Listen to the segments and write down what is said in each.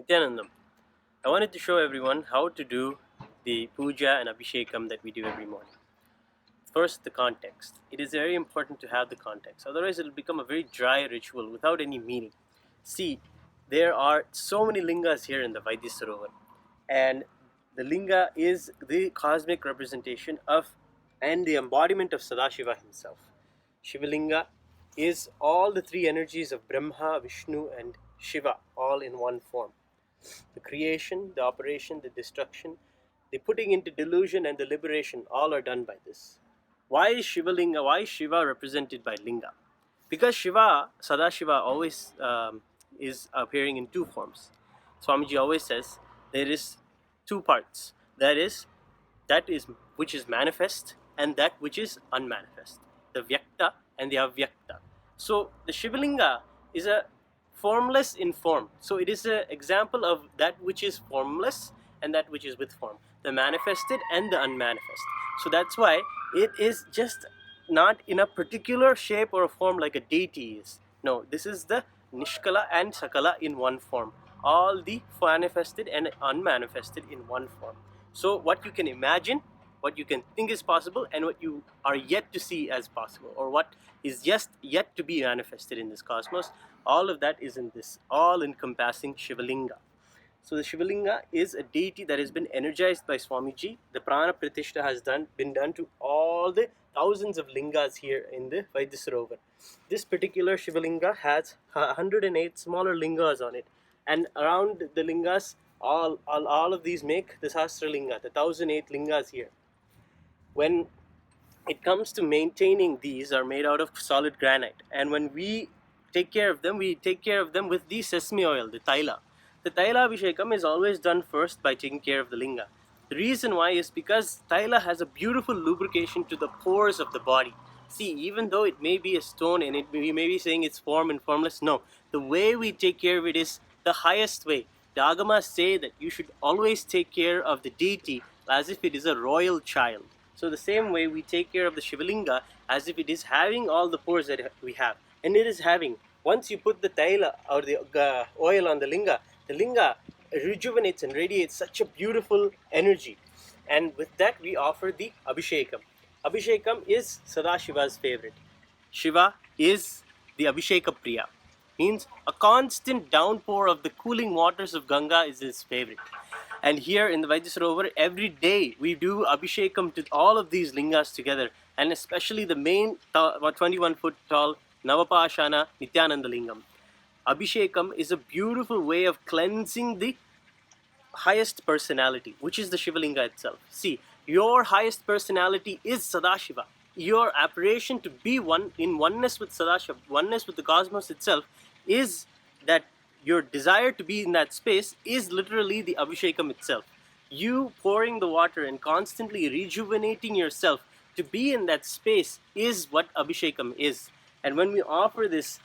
Nithyanandam. I wanted to show everyone how to do the puja and abhishekam that we do every morning. First, the context. It is very important to have the context, otherwise, it will become a very dry ritual without any meaning. See, there are so many lingas here in the Vaidyasarovar, and the linga is the cosmic representation of and the embodiment of Sadashiva himself. Shiva Linga is all the three energies of Brahma, Vishnu, and Shiva, all in one form. The creation, the operation, the destruction, the putting into delusion, and the liberation, all are done by this. Why is Shiva Linga? Why is Shiva represented by Linga? Because Shiva, Sadashiva, always is appearing in two forms. Swamiji always says there is two parts. That is which is manifest and that which is unmanifest. The Vyakta and the Avyakta. So the Shivalinga is a formless in form. So it is an example of that which is formless and that which is with form. The manifested and the unmanifest. So that's why it is just not in a particular shape or form like a deity is. No, this is the Nishkala and Sakala in one form. All the manifested and unmanifested in one form. So what you can imagine, what you can think is possible, and what you are yet to see as possible, or what is just yet to be manifested in this cosmos, all of that is in this all-encompassing Shivalinga. So the Shivalinga is a deity that has been energized by Swamiji. The Prana Pratishtha has been done to all the thousands of lingas here in the Vaidyasarovar. This particular Shivalinga has 108 smaller lingas on it, and around the lingas, all of these make the Sahasra Linga, the 1008 lingas here. When it comes to maintaining, these are made out of solid granite, and when we take care of them, we take care of them with the sesame oil, the taila. The taila abhishekam is always done first by taking care of the linga. The reason why is because taila has a beautiful lubrication to the pores of the body. See, even though it may be a stone and we may be saying it's form and formless, no. The way we take care of it is the highest way. The agamas say that you should always take care of the deity as if it is a royal child. So the same way we take care of the Shivalinga as if it is having all the pores that we have. And it is having. Once you put the taila or the oil on the linga rejuvenates and radiates such a beautiful energy. And with that we offer the Abhishekam. Abhishekam is Sadashiva's favorite. Shiva is the Abhisheka Priya. Means a constant downpour of the cooling waters of Ganga is his favorite. And here in the Vaidyasarovar, every day we do Abhishekam to all of these lingas together, and especially the main 21 foot tall Navapashana Nithyananda Lingam. Abhishekam is a beautiful way of cleansing the highest personality, which is the Shivalinga itself. See, your highest personality is Sadashiva. Your aspiration to be one in oneness with Sadashiva, oneness with the cosmos itself, is that your desire to be in that space is literally the Abhishekam itself. You pouring the water and constantly rejuvenating yourself to be in that space is what Abhishekam is. And when we offer this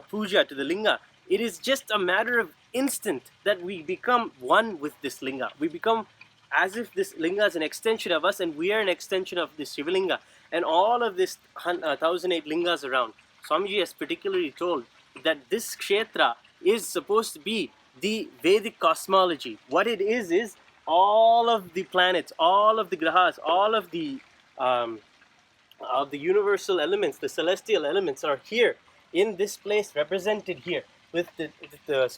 puja to the linga, it is just a matter of instant that we become one with this linga. We become as if this linga is an extension of us and we are an extension of this Shivalinga and all of this 1008 lingas around. Swamiji has particularly told that this kshetra is supposed to be the Vedic cosmology. What it is all of the planets, all of the grahas, all of the universal elements, the celestial elements are here in this place, represented here with the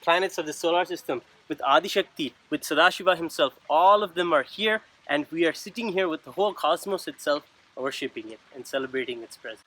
planets of the solar system, with Adi Shakti, with Sadashiva himself. All of them are here, and we are sitting here with the whole cosmos itself, worshipping it and celebrating its presence.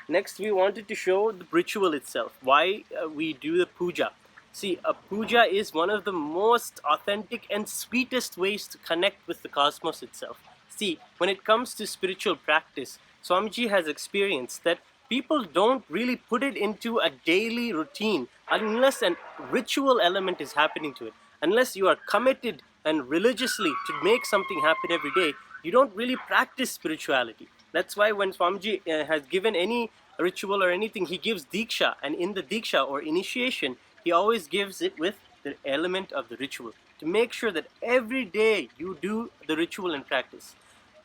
Next, we wanted to show the ritual itself, why we do the puja. See, a puja is one of the most authentic and sweetest ways to connect with the cosmos itself. See, when it comes to spiritual practice, Swamiji has experienced that people don't really put it into a daily routine unless a ritual element is happening to it. Unless you are committed and religiously to make something happen every day, you don't really practice spirituality. That's why when Swamiji has given any ritual or anything, he gives diksha, and in the diksha or initiation, he always gives it with the element of the ritual to make sure that every day you do the ritual and practice.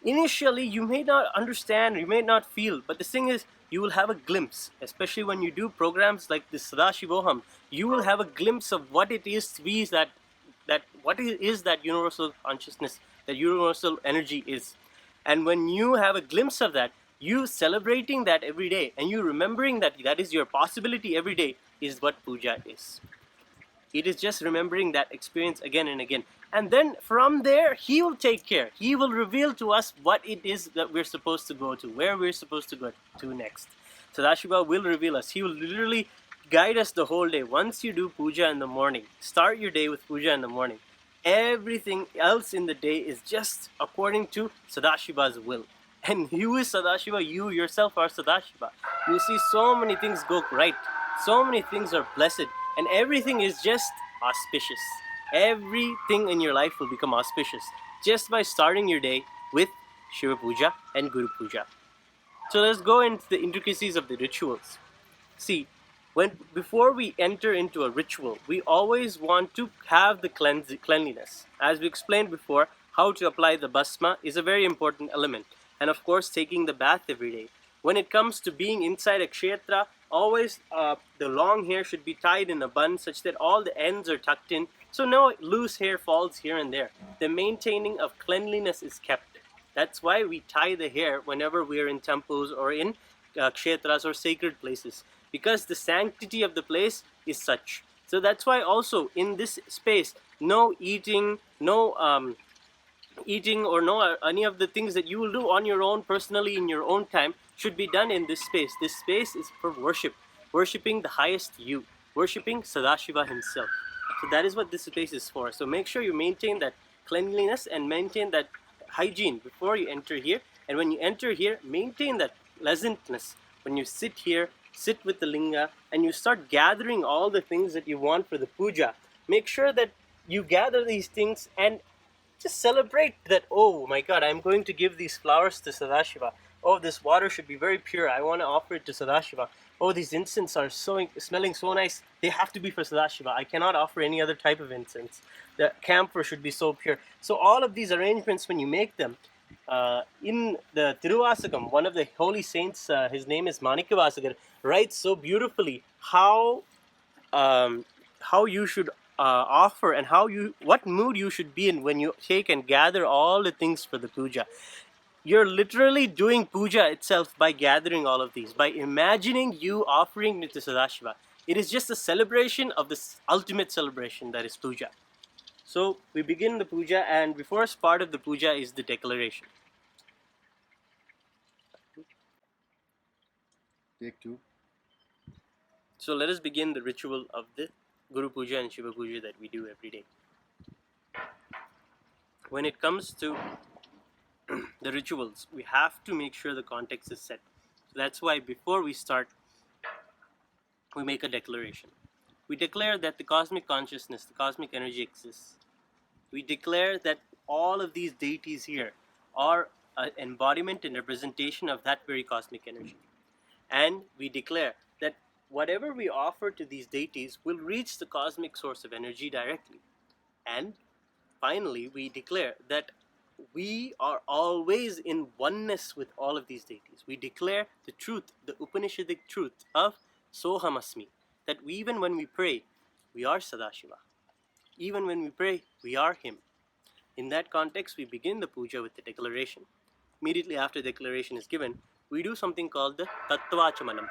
Initially, you may not understand, you may not feel, but the thing is, you will have a glimpse, especially when you do programs like this Sadashivoham, you will have a glimpse of what it is to be that that what is that universal consciousness, that universal energy is. And when you have a glimpse of that, you celebrating that every day and you remembering that that is your possibility every day is what puja is. It is just remembering that experience again and again. And then from there, He will take care. He will reveal to us what it is that we're supposed to go to, where we're supposed to go to next. Sadashiva will reveal us. He will literally guide us the whole day. Once you do puja in the morning, start your day with puja in the morning. Everything else in the day is just according to Sadashiva's will. And who is Sadashiva? You yourself are Sadashiva. You see so many things go right. So many things are blessed. And everything is just auspicious. Everything in your life will become auspicious just by starting your day with Shiva Puja and Guru Puja. So let's go into the intricacies of the rituals. See, before we enter into a ritual, we always want to have the cleanliness. As we explained before, how to apply the bhasma is a very important element. And of course, taking the bath every day. When it comes to being inside a kshetra, always the long hair should be tied in a bun such that all the ends are tucked in, so no loose hair falls here and there. The maintaining of cleanliness is kept. That's why we tie the hair whenever we are in temples or in kshetras or sacred places, because the sanctity of the place is such. So that's why also in this space, no eating, no eating or no any of the things that you will do on your own personally in your own time should be done in this space. This space is for worship, worshipping the highest you, worshipping Sadashiva himself. So that is what this space is for. So make sure you maintain that cleanliness and maintain that hygiene before you enter here. And when you enter here, maintain that pleasantness. When you sit here, sit with the linga and you start gathering all the things that you want for the puja. Make sure that you gather these things and just celebrate that, oh my god, I'm going to give these flowers to Sadashiva. Oh, this water should be very pure. I want to offer it to Sadashiva. Oh, these incense are smelling so nice. They have to be for Sadashiva. I cannot offer any other type of incense. The camphor should be so pure. So all of these arrangements, when you make them, in the Tiruvasakam, one of the holy saints, his name is Manikavasagar, writes so beautifully how you should offer and what mood you should be in when you take and gather all the things for the puja. You're literally doing puja itself by gathering all of these, by imagining you offering it to Sadashiva. It is just a celebration of this ultimate celebration that is puja. So we begin the puja, and the first part of the puja is the declaration. Take two. So let us begin the ritual of the Guru Puja and Shiva Puja that we do every day. When it comes to the rituals, we have to make sure the context is set. So that's why before we start, we make a declaration. We declare that the cosmic consciousness, the cosmic energy exists. We declare that all of these deities here are an embodiment and representation of that very cosmic energy. And we declare that whatever we offer to these deities will reach the cosmic source of energy directly. And finally, we declare that we are always in oneness with all of these deities. We declare the truth, the Upanishadic truth of Sohamasmi, that even when we pray, we are Sadashiva. Even when we pray, we are Him. In that context, we begin the puja with the declaration. Immediately after the declaration is given, we do something called the Tattvachamanam.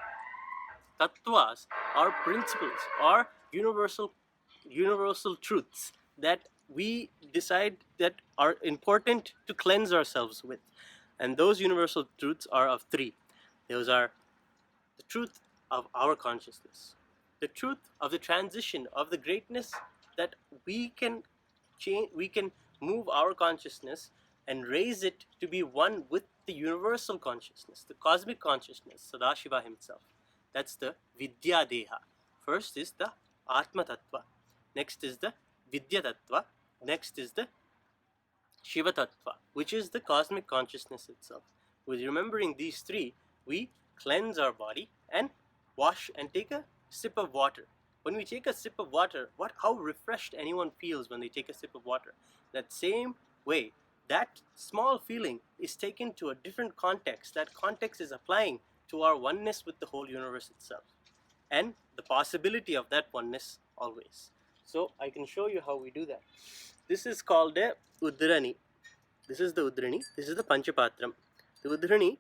Tattvas are principles, are universal truths that we decide that are important to cleanse ourselves with. And those universal truths are of three. Those are the truth of our consciousness, the truth of the transition of the greatness, that we can change, we can move our consciousness and raise it to be one with the universal consciousness, the cosmic consciousness, Sadashiva himself. That's the Vidya Deha. First is the Atma Tattva. Next is the Vidya Tattva. Next is the Shiva Tattva, which is the cosmic consciousness itself. With remembering these three, we cleanse our body and wash and take a sip of water. When we take a sip of water, how refreshed anyone feels when they take a sip of water. That same way, that small feeling is taken to a different context. That context is applying to our oneness with the whole universe itself, and the possibility of that oneness always. So I can show you how we do that. This is called a udrani. This is the udrani. This is the panchapatram. The udrani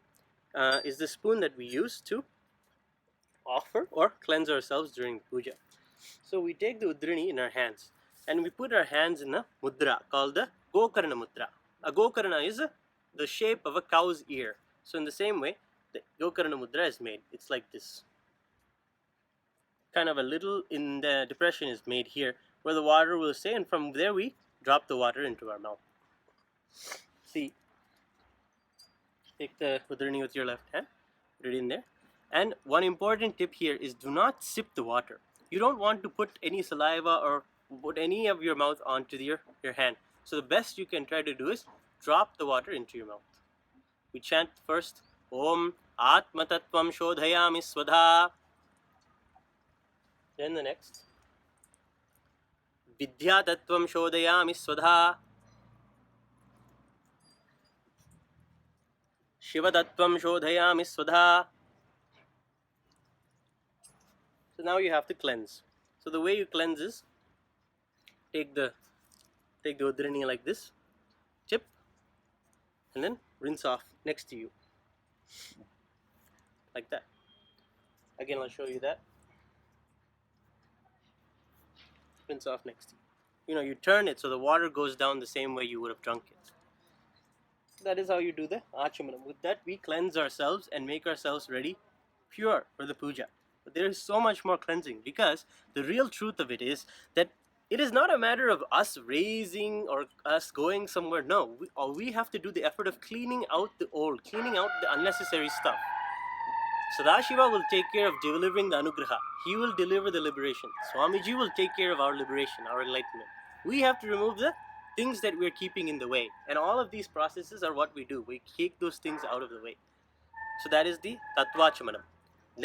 is the spoon that we use to offer or cleanse ourselves during puja. So we take the udrani in our hands and we put our hands in a mudra called the Gokarna mudra. A Gokarna is the shape of a cow's ear. So in the same way, the Gokarna mudra is made. It's like this. Kind of a little in the depression is made here where the water will stay, and from there we drop the water into our mouth. See, take the udrani with your left hand, put it in there. And one important tip here is do not sip the water. You don't want to put any saliva or put any of your mouth onto your hand. So the best you can try to do is drop the water into your mouth. We chant first, Om Atma Tattvam Shodhayami Swadha. Then the next, Vidya Tattvam Shodhayami Swadha. Shiva Tattvam Shodhayami Swadha. So now you have to cleanse. So the way you cleanse is take the udrani like this, tip, and then rinse off next to you. Like that. Again, I'll show you that. Rinse off next to you. You turn it so the water goes down the same way you would have drunk it. That is how you do the achamanam. With that, we cleanse ourselves and make ourselves ready, pure for the puja. But there is so much more cleansing, because the real truth of it is that it is not a matter of us raising or us going somewhere. No, all we have to do the effort of cleaning out the old, cleaning out the unnecessary stuff. Sadashiva will take care of delivering the anugraha. He will deliver the liberation. Swamiji will take care of our liberation, our enlightenment. We have to remove the things that we're keeping in the way. And all of these processes are what we do. We take those things out of the way. So that is the Tattvachamanam.